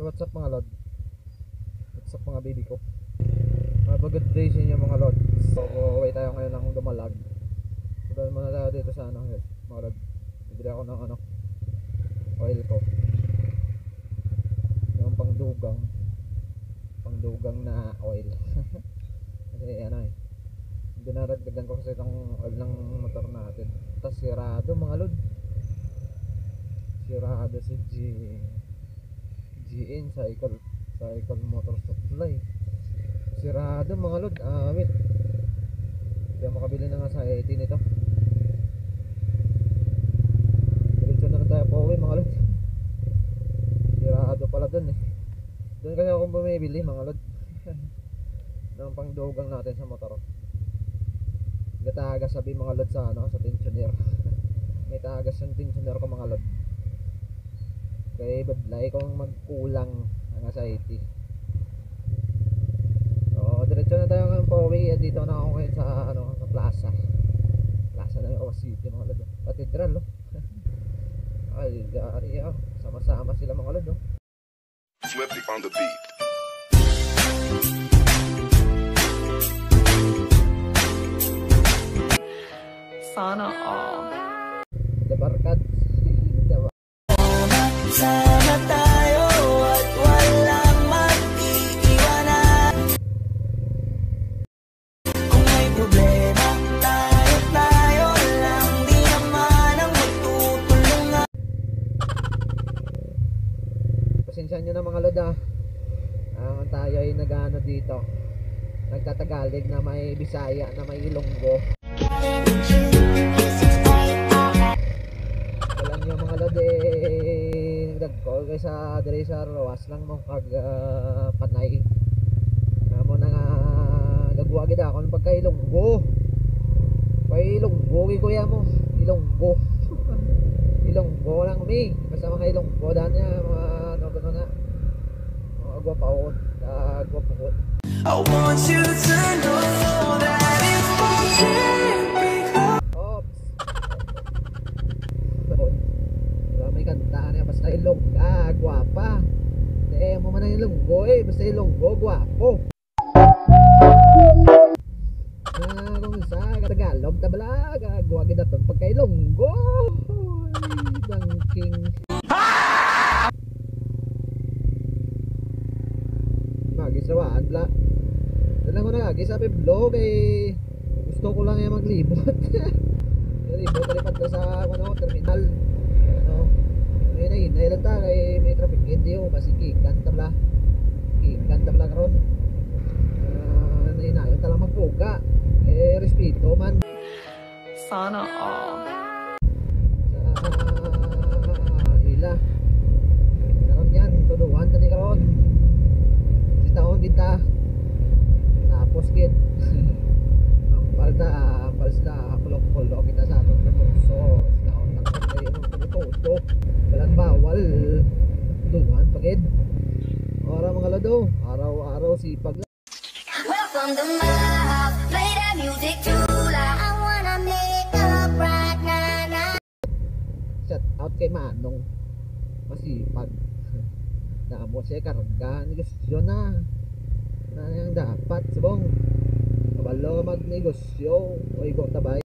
What's up mga lord? What's up mga baby ko? Have a good day sa inyo mga lord. So away tayo ngayon ng Dumalag. So dahil muna tayo dito sa ano mga lord. Bibili ako ng ano oil ko. Yung pangdugang na oil. Kasi ano dinaragdagan ko kasi itong oil ng motor natin. Tapos sirado mga lord. Sirado si GN Cycle Motor Supply. Sirado mga lord. Wait. Hindi ako makabili na nga sa 18 nito. Diretso na lang tayo po uwi mga lord. Sirado pala dun Doon kasi ako bumibili mga lord. Ng pangdugang natin sa motor. Gatagas sabi mga lord sa sa tensioner. May tagas yung tensioner ko mga lord. Kaya badlay kung magkulang hanggang sa 80. So diretso na tayo ngayon po uwi. Dito na ako ngayon sa sa plaza ng Owa City mga lord. Katedral ay dari sama-sama sila mga lord Flippy on the beat. Sana all. The Barkads. Sama tayo at walang mag-iiwanan. Kung may problema, tayo lang, di naman ang magtutulungan. Pasensya nyo na mga lod ang tayo ay nagano dito, nagtatagalig na may Bisaya na may Ilonggo. Alam nyo mga lod nagdag-call kay sa dire sa Roas lang mo kag Panay mo na nga gagwa gid ako ng pagka Ilonggo kay kuya mo Ilonggo. Ilonggo lang kami basta mga Ilonggo daan niya mga gano'n na mga gwapaon gwapaon. I want you to know that it's okay because may kanta niya basta Ilongga gwapa. Mo man ang Ilonggo basta Ilonggo gwapo. Kung sa Tagalog tabla gagwa gid aton pagka Ilonggo. Dangking magisawaan la. Dala ko na gagi sa vlog gusto ko lang yung maglibot. Libot lipat na sa terminal. May lang ta kay may traffic hindi kasi kikan tabla karon. Nainayon ta lang magpuga respeto man Sana all. sa ila karon yan tuduhan tani karon si taon kita tapos gid ampal sila kulok kita sa aton so taon lang kay todo walang bawal tuduhan pagid ora mga lado araw-araw sipag. Welcome to my house, play that music too loud. I wanna make up right now. Shout out kay Manong masipag na mo siya karga negosyo na yung dapat subong kabalo magnegosyo o igo tabay